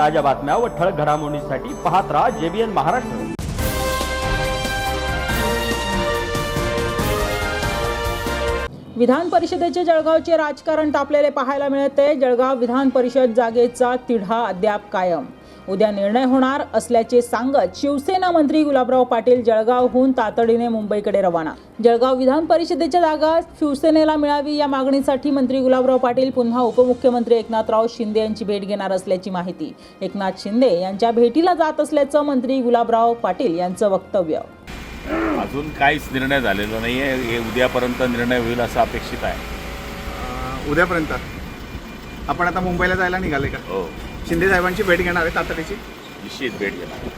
ताज्या बातम्या व ठळक घडामोडींसाठी पाहत राहा JBN महाराष्ट्र। विधान परिषदेचे जळगावचे राजकारण तापलेले पाहायला मिळते। जळगाव विधान परिषद जागेचा तिढा अद्याप कायम। उद्या निर्णय होणार असल्याचे सांगत शिवसेना मंत्री गुलाबराव पाटील जळगावहून तातडीने मुंबईकडे रवाना। जळगाव विधान परिषदेच्या जागा शिवसेनेला मिळावी या मागणीसाठी मंत्री गुलाबराव पाटील पुन्हा उपमुख्यमंत्री एकनाथराव शिंदे यांची भेट घेणार असल्याची माहिती। एकनाथ शिंदे यांच्या भेटीला जात असल्याचं मंत्री गुलाबराव पाटील यांचं वक्तव्य। अजून काहीच निर्णय झालेला नाही आहे। हे उद्यापर्यंत निर्णय होईल असं अपेक्षित आहे। उद्यापर्यंत आपण आता मुंबईला जायला निघाले का? हो, शिंदे साहेबांची भेट घेणार आहे तातडीची? निश्चित भेट घेणार।